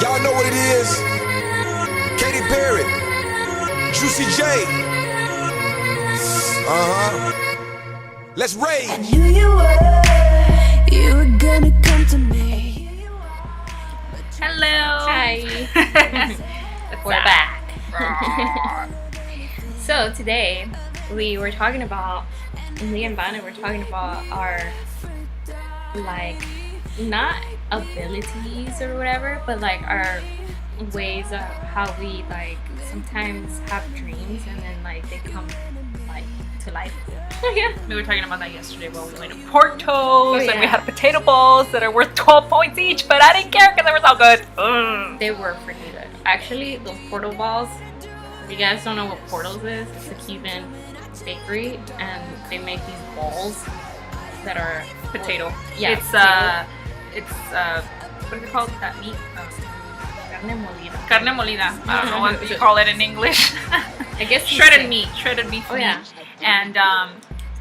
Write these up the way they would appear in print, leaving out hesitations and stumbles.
Y'all know what it is. Katy Perry, Juicy J. Let's rage. I knew you were gonna come to me. Hello. Hi. We're back. So today we were talking about, me and Vanna were talking about our, like, not abilities or whatever, but like our ways of how we like sometimes have dreams and then like they come like to life. Yeah, we were talking about that yesterday. Well, we went to pork toast yeah. and we had potato balls that are worth 12 points each, but I didn't care because they were so good. They were pretty good. Actually, those portal balls, if you guys don't know what Portals is, it's a Cuban bakery and they make these balls that are Potato. Yeah, It's what is it called? That meat? carne molida. Carne molida. I don't know what you call it in English. I guess shredded meat from Oh, yeah. meat. And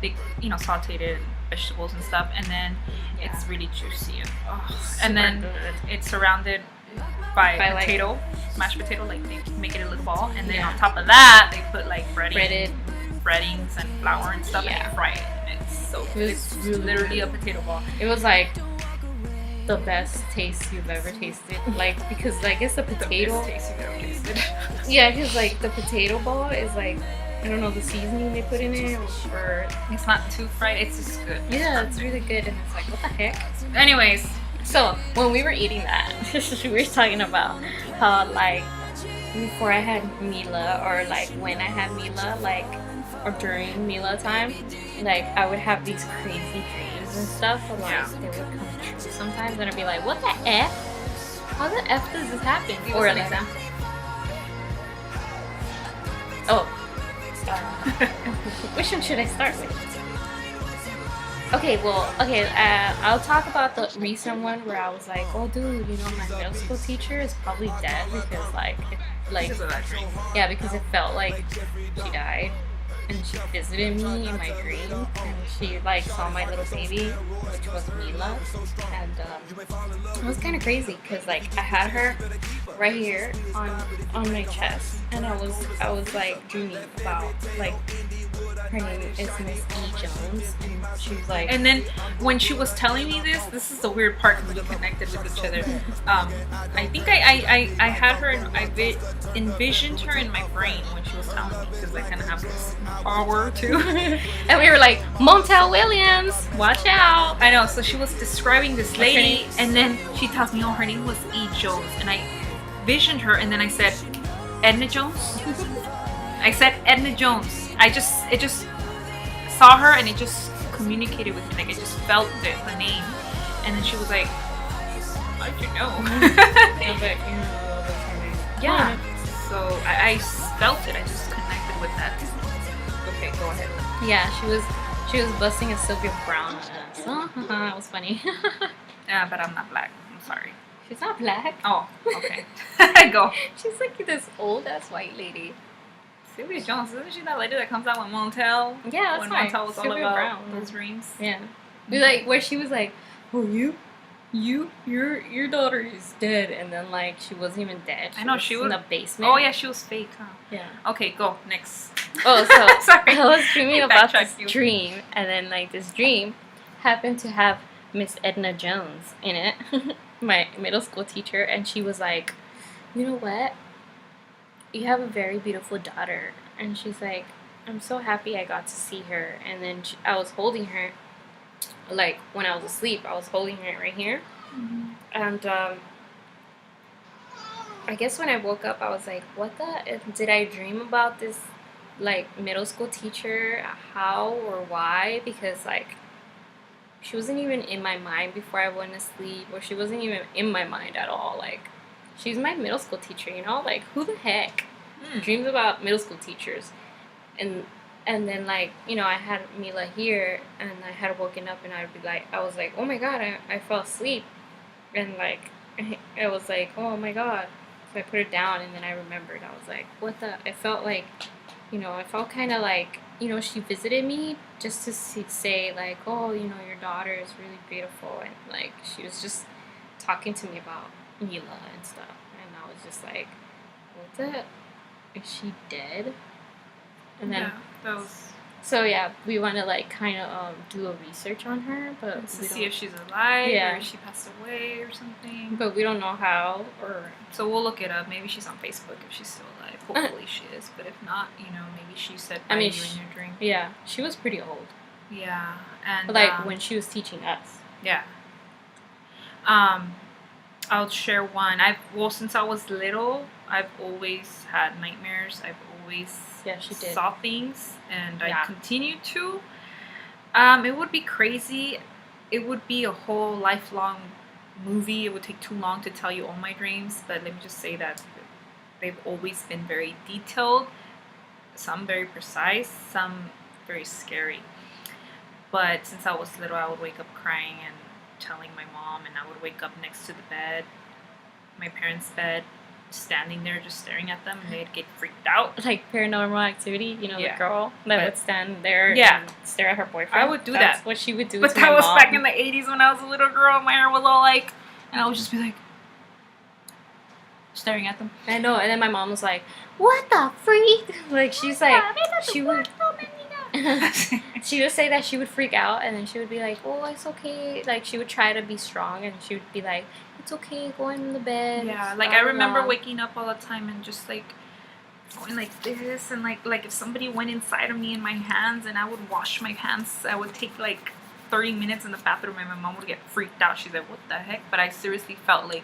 they, sauteed it, vegetables and stuff, and then it's really juicy and then it's surrounded by potato, like, mashed potato, like they make it a little ball, and then on top of that they put like breadings and flour and stuff, and they fry it. And it's so good. It's really literally a potato ball. It was like the best taste you've ever tasted, like, because I guess the potato. The best taste you've ever tasted. Yeah, because like the potato ball is like, I don't know, the seasoning they put in it, or it's not too fried. It's just good. Yeah, it's really good, and it's like, what the heck? Anyways, so when we were eating that, we were talking about how like before I had Mila, or like when I had Mila, like, or during Mila time, like I would have these crazy dreams and stuff, and like they would come true sometimes, and I'd be like, what the F? How the F does this happen? Or an example. Oh. Which one should I start with? Okay, I'll talk about the recent one where I was like, oh dude, my middle school teacher is probably dead because because it felt like she died, and she visited me in my dream, and she like saw my little baby, which was Mila, and it was kind of crazy because like I had her right here on my chest, and I was like dreaming about, like, her name is Miss E. Jones, and she was like, and then when she was telling me this is the weird part because we connected with each other. I think I had her, I envisioned her in my brain when she was telling me, because I kind of have this power too. And we were like, Montel Williams, watch out. I know. So she was describing this lady, and then she tells me, oh, her name was E. Jones, and I visioned her, and then I said, Edna Jones. I said Edna Jones. It just saw her, and it just communicated with me. Like, I just felt the name, and then she was like, how'd you know? I was like, that's her name. Yeah. So I felt it. I just connected with that. Okay, go ahead. Yeah, she was busting a Sylvia Brown on us. It was funny. Yeah, but I'm not black. I'm sorry. She's not black. Oh, okay. Go. She's like this old ass white lady. Sylvia Jones, isn't she that lady that comes out with Montel? Yeah, that's when right. Montel was Sylvia all about Brown. those dreams. Yeah. Like where she was like, oh, your daughter is dead, and then like she wasn't even dead. I know, she was in the basement. Oh yeah, she was fake, huh? Yeah. Okay, go next. Oh, so sorry. I was dreaming about this you. dream, and then like this dream happened to have Miss Edna Jones in it, my middle school teacher, and she was like, you know what? You have a very beautiful daughter. And she's like, I'm so happy I got to see her. And then I was holding her, like when I was asleep, I was holding her right here. Mm-hmm. And I guess when I woke up, I was like, what the? Did I dream about this, like, middle school teacher? How or why? Because, like, she wasn't even in my mind before I went to sleep, or she wasn't even in my mind at all. Like, she's my middle school teacher, Like, who the heck dreams about middle school teachers? And then, like, I had Mila here, and I had woken up, and I was like, oh my god, I fell asleep. And, like, I was like, oh my god. So I put it down, and then I remembered. I was like, what the? I felt like, I felt kind of like, she visited me just to say, like, oh, your daughter is really beautiful. And, like, she was just talking to me about Mila and stuff. was just like, what the? Is she dead? And then, that was so yeah, we want to like kind of do a research on her, but to we see don't- if she's alive Yeah. or if she passed away or something. but we don't know how or So we'll look it up. Maybe she's on Facebook if she's still alive. Hopefully she is. But if not, maybe she said bye I mean, to you in your dream. yeah, she was pretty old. Yeah, and Like when she was teaching us. yeah. I'll share one. Since I was little, I've always had nightmares. I've always She did. saw things, and I Yeah. continue to. It would be crazy. It would be a whole lifelong movie. It would take too long to tell you all my dreams, but let me just say that they've always been very detailed, some very precise, some very scary. But since I was little, I would wake up crying and telling my mom, and I would wake up next to the bed, my parents' bed, standing there just staring at them, and they'd get freaked out. Like Paranormal Activity, the Yeah. girl that would stand there Yeah. and stare at her boyfriend. I would do That's that. what she would do But to that my was mom. back in the 80s when I was a little girl. My hair was all like, and I would just be like, staring at them. I know, and then my mom was like, "What the freak?" Like she's like, she would, she would say that she would freak out, and then she would be like, "Oh, it's okay." Like she would try to be strong, and she would be like, "It's okay, go in the bed." Yeah, It's like blah, I blah, remember blah." waking up all the time and just like going like this, and like if somebody went inside of me in my hands, and I would wash my hands, I would take like 30 minutes in the bathroom, and my mom would get freaked out. She's like, "What the heck?" But I seriously felt like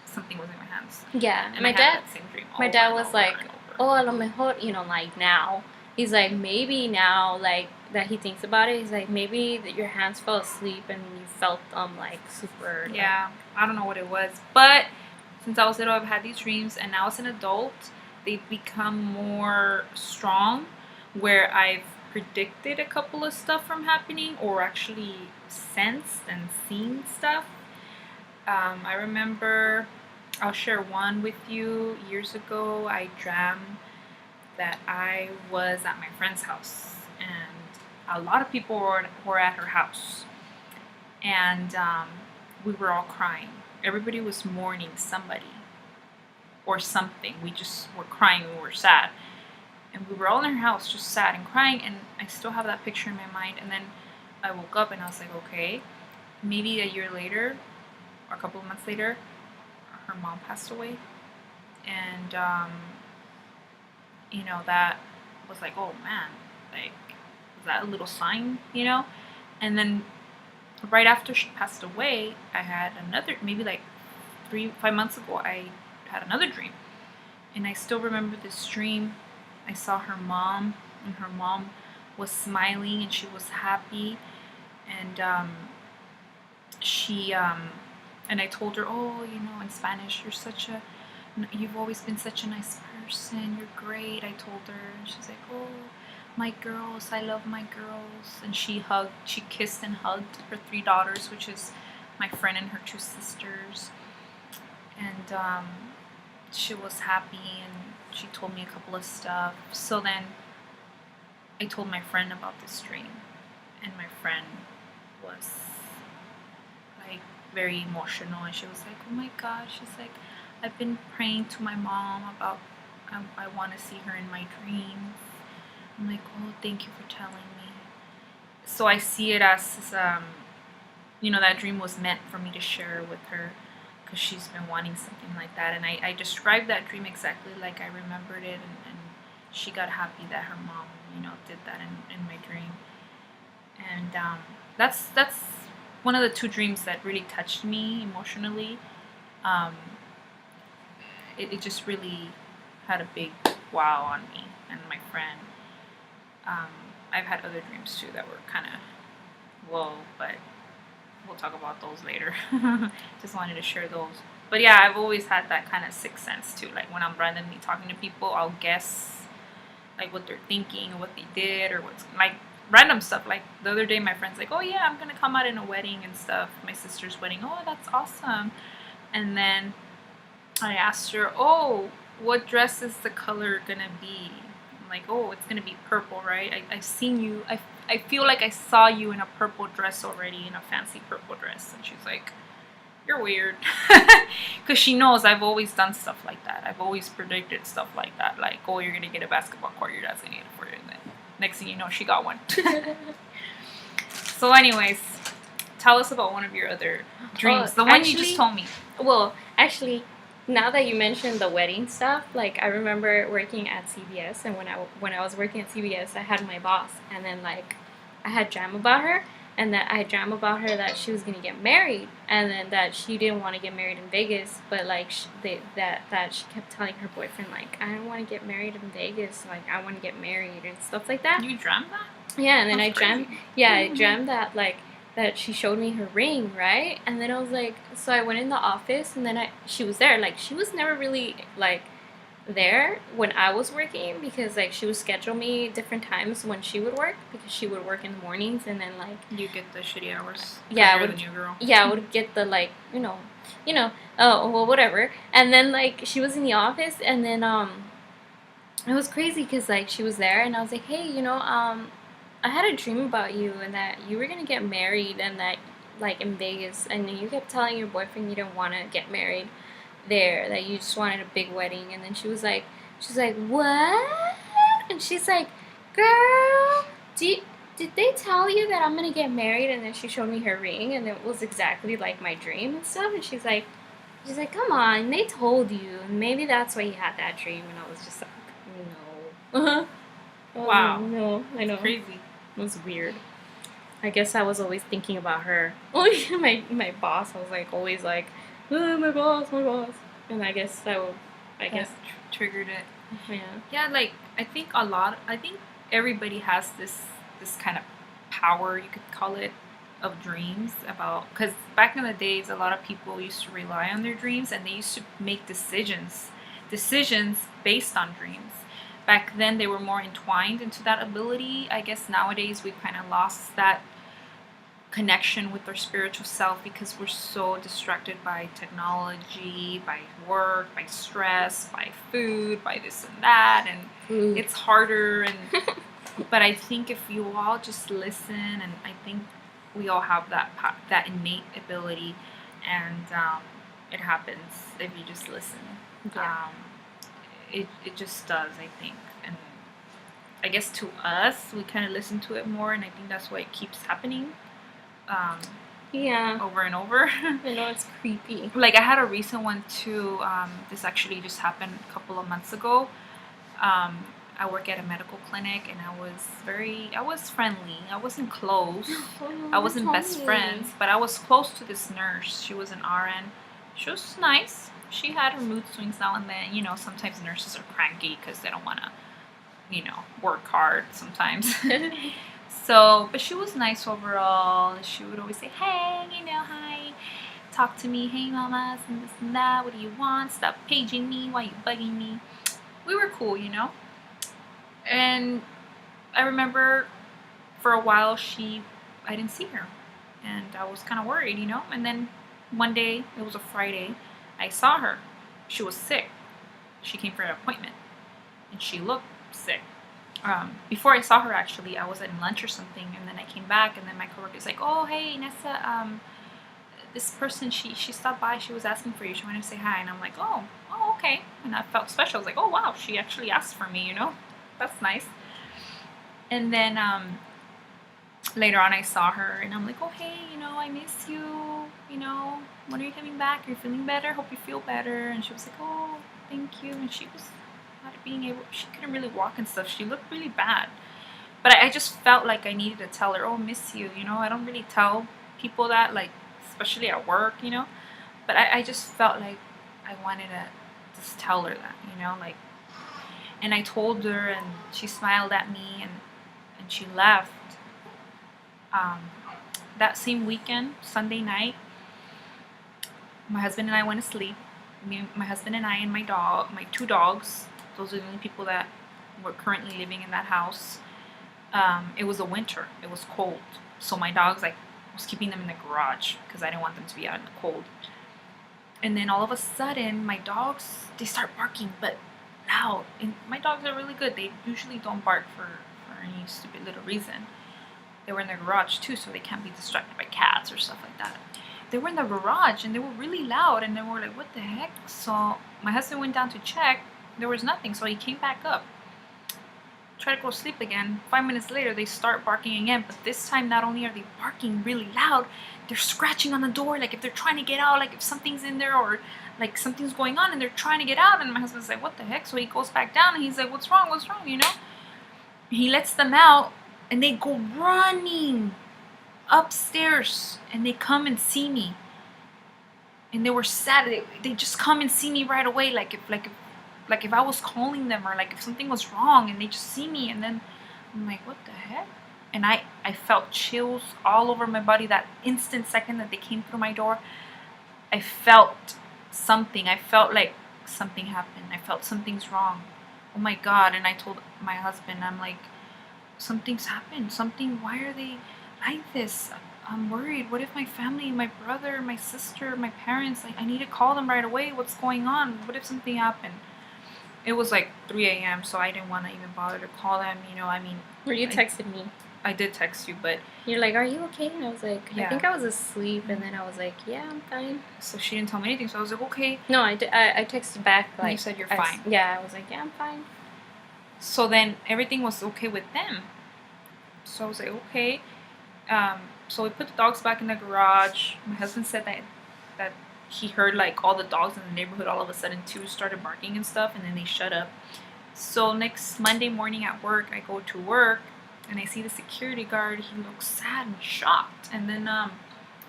something was in my hands. Yeah, And my I had dad. that same dream My over dad and was over like, and over. "Oh, a lo mejor, like now." He's like, maybe now, like that he thinks about it. He's like, maybe that your hands fell asleep and you felt like super. Like, Yeah, I don't know what it was, but since I was little, I've had these dreams, and now as an adult, they've become more strong, where I've predicted a couple of stuff from happening, or actually sensed and seen stuff. I remember, I'll share one with you. Years ago, I dreamt that I was at my friend's house, and a lot of people were at her house, and we were all crying. Everybody was mourning somebody or something. We just were crying. We were sad, and we were all in her house, just sad and crying. And I still have that picture in my mind. And then I woke up, and I was like, okay, maybe a year later, or a couple of months later, her mom passed away, and that was like, oh man, like, was that a little sign, And then right after she passed away, I had another, maybe like 5 months ago, I had another dream. And I still remember this dream. I saw her mom, and her mom was smiling, and she was happy. And and I told her, oh, in Spanish, you've always been such a nice person. You're great. I told her. And she's like, oh, my girls, I love my girls. And she kissed and hugged her 3 daughters, which is my friend and her 2 sisters. And she was happy, and she told me a couple of stuff. So then I told my friend about this dream, and my friend was like very emotional, and she was like, oh my gosh, she's like, I've been praying to my mom about I want to see her in my dreams. I'm like, oh, thank you for telling me. So I see it as that dream was meant for me to share with her, because she's been wanting something like that. And I described that dream exactly like I remembered it, and she got happy that her mom, did that in my dream. And that's one of the 2 dreams that really touched me emotionally. It just really had a big wow on me and my friend. I've had other dreams too that were kind of whoa, but we'll talk about those later. Just wanted to share those. But yeah, I've always had that kind of sixth sense too. Like when I'm randomly talking to people, I'll guess like what they're thinking or what they did, or what's like random stuff. Like the other day, my friend's like, oh yeah, I'm gonna come out in a wedding and stuff, my sister's wedding. Oh, that's awesome. And then I asked her, oh, what dress is the color gonna be? I'm like, oh, it's gonna be purple, right? I've seen you. I feel like I saw you in a purple dress already, in a fancy purple dress. And she's like, you're weird. Because she knows I've always done stuff like that. I've always predicted stuff like that. Like, oh, you're going to get a basketball court. Your dad's going to get it for you. And then next thing you know, she got one. So anyways, tell us about one of your other dreams. The one you just told me. Well, actually, now that you mentioned the wedding stuff, like I remember working at CBS, and when I was working at CBS, I had my boss, and then like I had dream about her, and that I dreamt about her that she was gonna get married, and then that she didn't want to get married in Vegas, but like that she kept telling her boyfriend like I don't want to get married in Vegas, like I want to get married and stuff like that. You dreamt that? Yeah, and then That's crazy. I dreamt that like that she showed me her ring, right? And then I was like, so I went in the office, and then she was there. Like she was never really like there when I was working, because like she would schedule me different times when she would work, because she would work in the mornings, and then like you get the shitty hours. Yeah, you're the new girl. Yeah, I would get the like oh well whatever. And then like she was in the office, and then it was crazy because like she was there, and I was like, hey, I had a dream about you, and that you were gonna get married, and that like in Vegas, and then you kept telling your boyfriend you didn't want to get married there, that you just wanted a big wedding. And then she's like what? And she's like, girl, did they tell you that I'm gonna get married? And then she showed me her ring, and it was exactly like my dream and stuff. And she's like come on, they told you, maybe that's why you had that dream. And I was just like, no. Wow. No, I know. Crazy. It was weird. I guess I was always thinking about her. Oh, my boss. I was like always like, oh, my boss. And I guess Triggered it. Yeah. Yeah, like I think everybody has this kind of power, you could call it, of dreams, about, because back in the days a lot of people used to rely on their dreams, and they used to make decisions based on dreams. Back then they were more entwined into that ability. I guess nowadays we've kind of lost that connection with our spiritual self, because we're so distracted by technology, by work, by stress, by food, by this and that, and it's harder. And but I think if you all just listen, and I think we all have that innate ability, and it happens if you just listen. Yeah. It just does, I think. And I guess to us, we kind of listen to it more, and I think that's why it keeps happening. Yeah. Over and over. I know, it's creepy. Like I had a recent one too. This actually just happened a couple of months ago. I work at a medical clinic, and I was friendly. I wasn't close. I wasn't best friends, but I was close to this nurse. She was an RN. She was nice. She had her mood swings now and then. Sometimes nurses are cranky because they don't want to, work hard sometimes. So, but she was nice overall. She would always say, hey, hi, talk to me, hey mamas, and this and that, what do you want? Stop paging me, why you bugging me? We were cool, And I remember for a while I didn't see her, and I was kind of worried, And then one day, it was a Friday, I saw her. She was sick. She came for an appointment, and she looked sick. Before I saw her, actually, I was at lunch or something, and then I came back, and then my coworker was like, oh, hey, Nessa, this person, she stopped by, she was asking for you, she wanted to say hi, and I'm like, oh, okay, and I felt special. I was like, oh, wow, she actually asked for me, that's nice. And then later on, I saw her, and I'm like, oh, hey, I miss you, when are you coming back? Are you feeling better? Hope you feel better. And she was like, oh, thank you. And she was she couldn't really walk and stuff. She looked really bad. But I just felt like I needed to tell her, oh, miss you, I don't really tell people that, like, especially at work, But I just felt like I wanted to just tell her that, and I told her, and she smiled at me, and she left. That same weekend, Sunday night, my husband and I went to sleep. My husband and I and my two dogs. Those are the only people that were currently living in that house. It was a winter. It was cold. So my dogs, I was keeping them in the garage because I didn't want them to be out in the cold. And then all of a sudden, my dogs, they start barking, but loud. And my dogs are really good. They usually don't bark for any stupid little reason. They were in the garage too, so they can't be distracted by cats or stuff like that. they were in the garage and they were really loud, and they were like, what the heck? So my husband went down to check. There was nothing, so he came back up, tried to go to sleep again. 5 minutes later, they start barking again, but this time not only are they barking really loud, they're scratching on the door, like if they're trying to get out, like if something's in there or like something's going on and they're trying to get out. And my husband's like, what the heck? So he goes back down and he's like, what's wrong, you know? He lets them out and they go running upstairs and they come and see me. And they were sad. They just come and see me right away, like if I was calling them, or like if something was wrong, and they just see me. And then I'm like, what the heck? And I felt chills all over my body that instant second that they came through my door. I felt something. I felt like something happened. I felt something's wrong. Oh my God. And I told my husband, I'm like, something's happened. Why are they like this? I'm worried. What if my family, my brother, my sister, my parents, like, I need to call them right away. What's going on? What if something happened? It was like 3 a.m., so I didn't want to even bother to call them, you know, I mean. Or you texted me. I did text you, but. You're like, are you okay? And I was like, yeah. I think I was asleep, and then I was like, yeah, I'm fine. So she didn't tell me anything, so I was like, okay. No, I texted back, like. You said you're fine. Yeah, I was like, yeah, I'm fine. So then everything was okay with them. So I was like, okay. So we put the dogs back in the garage. My husband said that he heard like all the dogs in the neighborhood all of a sudden too started barking and stuff, and then they shut up. So next Monday morning at work, I go to work and I see the security guard. He looks sad and shocked, and then and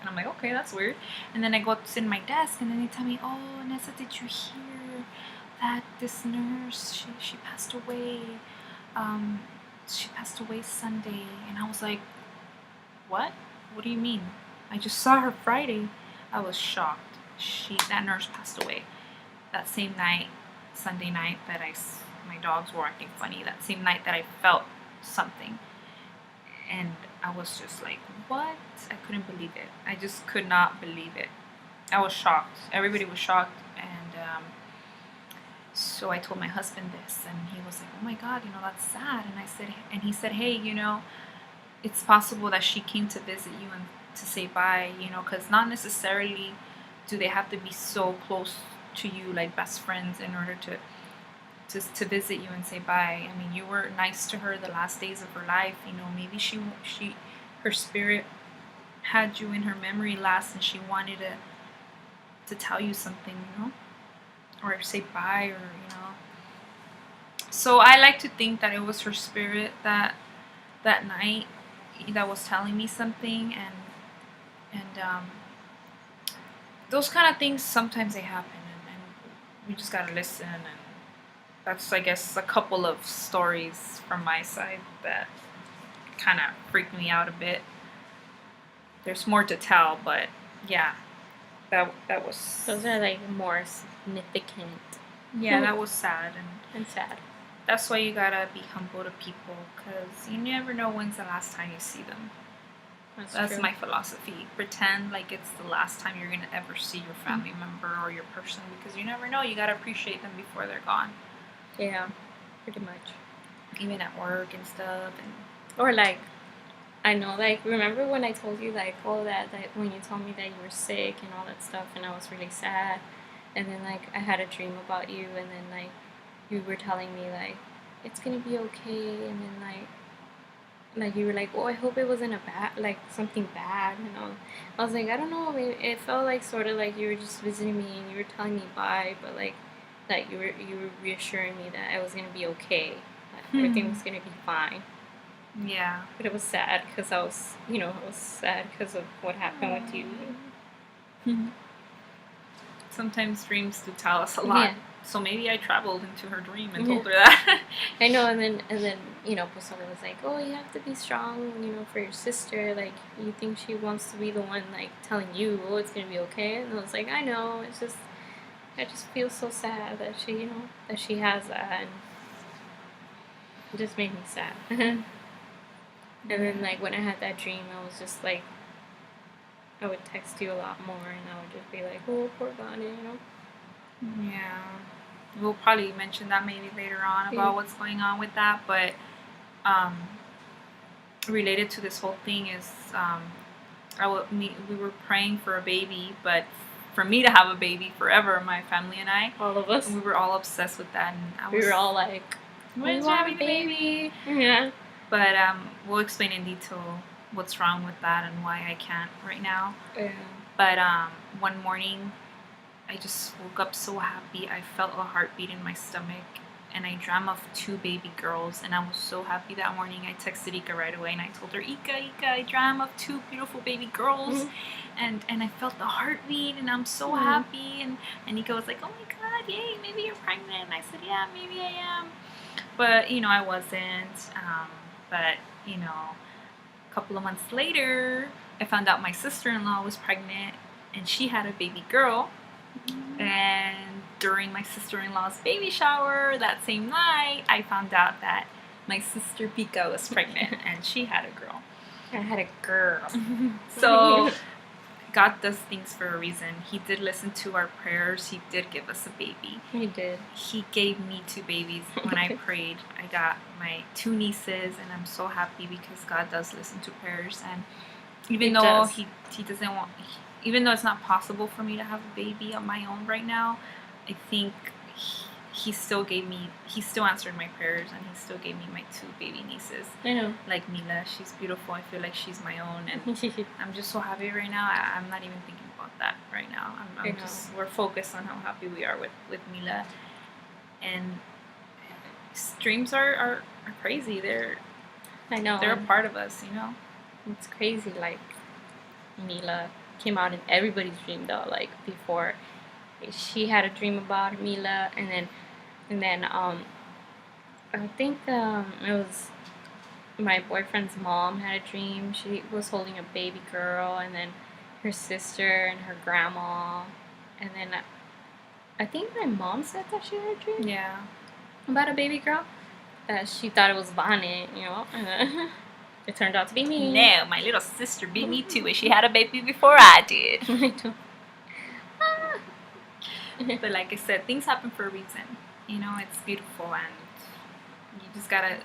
I'm like, okay, that's weird. And then I go sit in my desk, and then they tell me, oh, Nessa, did you hear that this nurse, she passed away? She passed away Sunday. And I was like, what? What do you mean? I just saw her Friday. I was shocked. That nurse passed away that same night, Sunday night, that my dogs were acting funny. That same night that I felt something, and I was just like, what? I couldn't believe it. I just could not believe it. I was shocked. Everybody was shocked, and so I told my husband this, and he was like, oh my God, you know, that's sad. And he said, hey, you know, it's possible that she came to visit you and to say bye, you know, because not necessarily do they have to be so close to you, like best friends, in order to visit you and say bye. I mean, you were nice to her the last days of her life, you know, maybe her spirit had you in her memory last, and she wanted to tell you something, you know, or say bye, or, you know. So I like to think that it was her spirit that night that was telling me something, and those kind of things, sometimes they happen, and we just gotta listen. And that's, I guess, a couple of stories from my side that kind of freaked me out a bit. There's more to tell, but yeah, that was. Those are like more significant. Yeah, that was sad and sad. That's why you gotta be humble to people, because you never know when's the last time you see them. That's true. my philosophy. Pretend like it's the last time you're gonna ever see your family member or your person, because you never know. You gotta appreciate them before they're gone. Yeah, pretty much. Even at work and stuff, or like, I know, like, remember when I told you, like, all that when you told me that you were sick and all that stuff, and I was really sad, and then, like, I had a dream about you, and then, like, you were telling me, like, it's gonna be okay, and then, like you were like, oh, I hope it wasn't something bad, you know. I was like, I don't know, it felt like sort of like you were just visiting me and you were telling me bye, but like you were reassuring me that I was gonna be okay, that everything was gonna be fine. Yeah. But it was sad because I was sad because of what happened with you. Sometimes dreams do tell us a lot. Yeah. So maybe I traveled into her dream and told her that. I know, and then you know, Pusole was like, oh, you have to be strong, you know, for your sister. Like, you think she wants to be the one, like, telling you, oh, it's gonna be okay. And I was like, I know. It's just, I just feel so sad that she, you know, that she has that, and it just made me sad. And then, like, when I had that dream, I was just like, I would text you a lot more, and I would just be like, oh, poor Bonnie, you know. Yeah, we'll probably mention that maybe later on about what's going on with that, but related to this whole thing is we were praying for a baby, but for me to have a baby forever, my family and I, All of us. we were all obsessed with that, and We were all like, when's we want having a the baby? Yeah. But we'll explain in detail what's wrong with that and why I can't right now. Yeah. But one morning, I just woke up so happy. I felt a heartbeat in my stomach, and I dreamt of 2 baby girls, and I was so happy that morning. I texted Ika right away, and I told her, Ika, I dreamt of 2 beautiful baby girls, and I felt the heartbeat, and I'm so happy. And Ika was like, oh my God, yay, maybe you're pregnant. And I said, yeah, maybe I am. But, you know, I wasn't. But, you know, a couple of months later, I found out my sister-in-law was pregnant, and she had a baby girl. And during my sister-in-law's baby shower that same night, I found out that my sister Pika was pregnant and she had a girl. I had a girl. So God does things for a reason. He did listen to our prayers. He did give us a baby. He did. He gave me 2 babies when I prayed. I got my 2 nieces, and I'm so happy because God does listen to prayers. And even though he doesn't want... Even though it's not possible for me to have a baby on my own right now, I think he still answered my prayers, and he still gave me my 2 baby nieces. I know. Like Mila, she's beautiful. I feel like she's my own, and I'm just so happy right now. I'm not even thinking about that right now. We're focused on how happy we are with Mila. And dreams are crazy. I know. They're a part of us, you know? It's crazy, like, Mila came out in everybody's dream though. Like before, she had a dream about Mila, and then I think it was my boyfriend's mom had a dream. She was holding a baby girl, and then her sister and her grandma, and then I think my mom said that she had a dream. Yeah. About a baby girl that she thought it was Bonnie, you know. It turned out to be me. No, my little sister beat me too, and she had a baby before I did. But like I said, things happen for a reason. You know, it's beautiful, and you just gotta...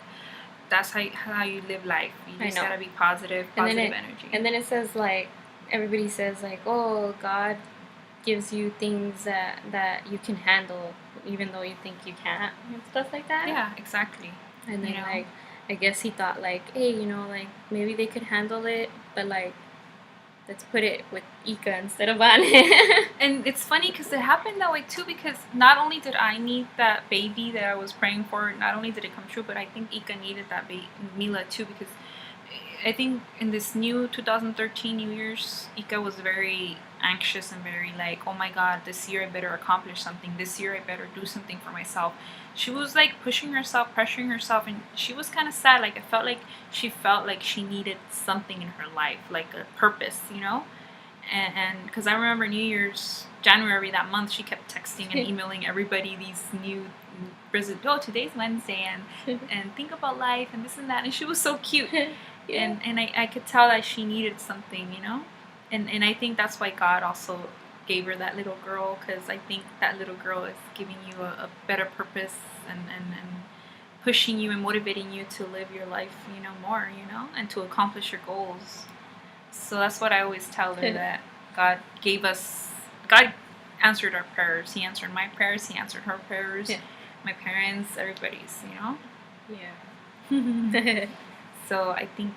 That's how you live life. You just gotta be positive energy. And then it says, like, everybody says, like, oh, God gives you things that you can handle, even though you think you can't, and stuff like that. Yeah, exactly. And then, like, I guess he thought, like, hey, you know, like, maybe they could handle it, but, like, let's put it with Ika instead of Anne. And it's funny because it happened that way, too, because not only did I need that baby that I was praying for, not only did it come true, but I think Ika needed that Mila, too, because I think in this new 2013 New Year's, Ika was very anxious and very like, oh my God, this year I better accomplish something. This year I better do something for myself. She was like pushing herself, pressuring herself, and she was kind of sad. Like, she felt like she needed something in her life, like a purpose, you know? And because I remember New Year's, January that month, she kept texting and emailing everybody these new today's Wednesday, and think about life and this and that, and she was so cute. Yeah. And I could tell that she needed something, you know? And I think that's why God also gave her that little girl, because I think that little girl is giving you a better purpose and pushing you and motivating you to live your life, you know, more, you know, and to accomplish your goals. So that's what I always tell her, that God answered our prayers. He answered my prayers. He answered her prayers. Yeah. My parents, everybody's, you know? Yeah. So I think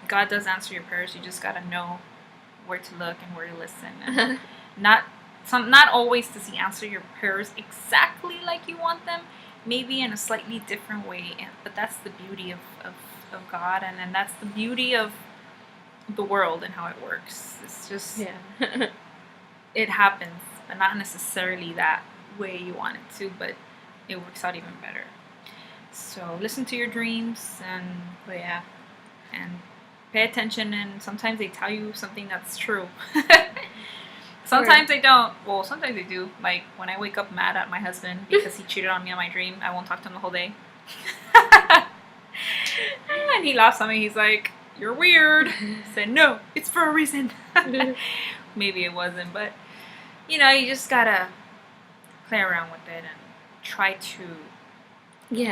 God does answer your prayers. You just gotta know where to look and where to listen. And not always does He answer your prayers exactly like you want them. Maybe in a slightly different way. But that's the beauty of God, and that's the beauty of the world and how it works. It's just it happens, but not necessarily that way you want it to. But it works out even better. So listen to your dreams, and pay attention, and sometimes they tell you something that's true. Sometimes they don't. Well, sometimes they do. Like when I wake up mad at my husband because he cheated on me on my dream, I won't talk to him the whole day. And he laughs at me. He's like, "You're weird." I said, "No, it's for a reason." Maybe it wasn't, but you know, you just gotta play around with it and try to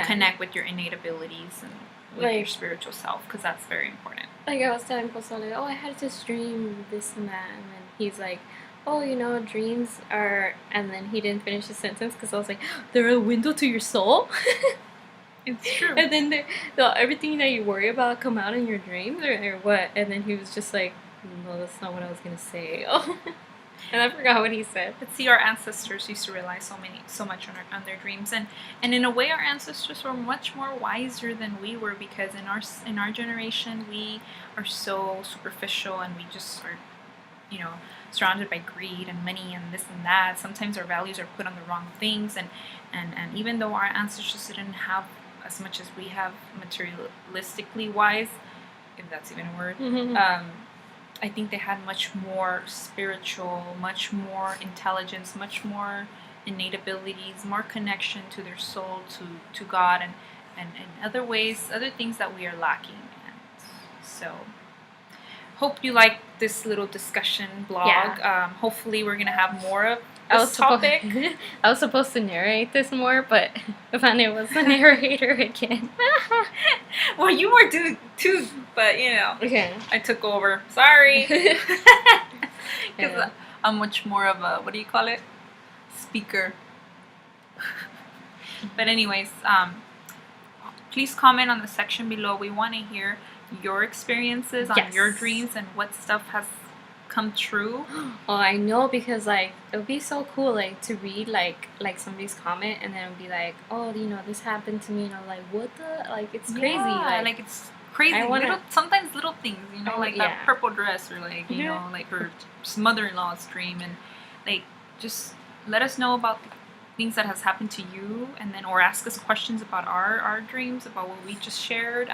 connect with your innate abilities, with your Like- spiritual self, because that's very important. Like I was telling Posole, oh, I had this dream, this and that, and then he's like, oh, you know, dreams are, and then he didn't finish the sentence because I was like, they're a window to your soul. It's true. And then everything that you worry about come out in your dreams, or what? And then he was just like, no, that's not what I was gonna say. And I forgot what he said. But see, our ancestors used to rely so much on their dreams, and in a way, our ancestors were much more wiser than we were, because in our generation, we are so superficial, and we just are, you know, surrounded by greed and money and this and that. Sometimes our values are put on the wrong things, and even though our ancestors didn't have as much as we have materialistically wise, if that's even a word, I think they had much more spiritual, much more intelligence, much more innate abilities, more connection to their soul, to God, and other ways, other things that we are lacking. And so, hope you like this little discussion blog. Yeah. Hopefully, we're gonna have more of this topic. I was supposed to narrate this more, but Vane was the narrator again. Well, you were doing too, but you know, Okay. I took over. Sorry, because Yeah. I'm much more of a, what do you call it, speaker. But anyways, please comment on the section below. We want to hear your experiences on Yes. your dreams and what stuff has come true. Oh, I know, because like it would be so cool, like to read like somebody's comment, and then it would be like, oh, you know, this happened to me, and I'm like, what the, like, it's crazy. Yeah, like it's crazy. I wanna- Sometimes little things, you know, like that Yeah. purple dress, or like, you Yeah. know, like her mother-in-law's dream, and like just let us know about things that has happened to you, and then, or ask us questions about our dreams, about what we just shared.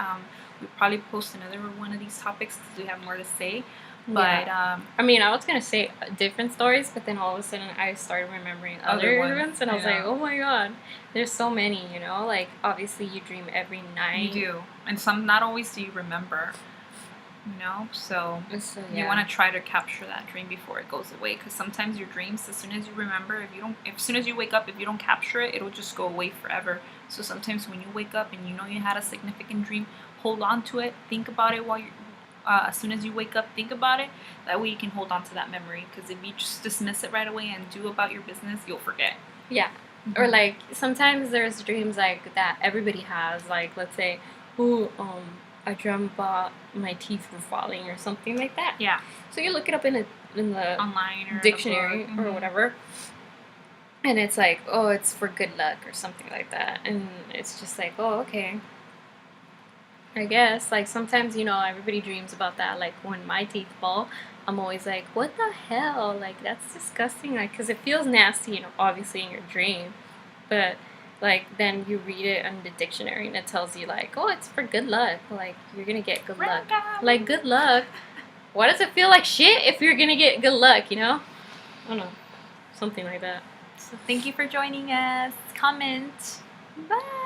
We'll probably post another one of these topics because we have more to say. But I mean, I was gonna say different stories, but then all of a sudden I started remembering Other other ones, ones, and I was yeah. like, oh my god, there's so many, you know. Like obviously you dream every night. you do, and some not always do you remember. You know, so So, you want to try to capture that dream before it goes away, because sometimes your dreams, as soon as you remember, as soon as you wake up, if you don't capture it, it'll just go away forever. So sometimes when you wake up and you know you had a significant dream, hold on to it, think about it while you as soon as you wake up, think about it. That way you can hold on to that memory, because if you just dismiss it right away and do about your business, you'll forget. Yeah. Or like sometimes there's dreams like that everybody has, like let's say, oh, I dreamt about my teeth were falling or something like that. Yeah, So you look it up in the online or dictionary in a book. or whatever, and it's like, oh, it's for good luck or something like that, and it's just like, oh, okay. I guess, like, sometimes, you know, everybody dreams about that. Like, when my teeth fall, I'm always like, what the hell? Like, that's disgusting. Like, because it feels nasty, you know, obviously in your dream. But, like, then you read it in the dictionary and it tells you, like, oh, it's for good luck. Like, you're going to get good luck. Random. Like, good luck. Why does it feel like shit if you're going to get good luck, you know? I don't know. Something like that. So thank you for joining us. Comment. Bye.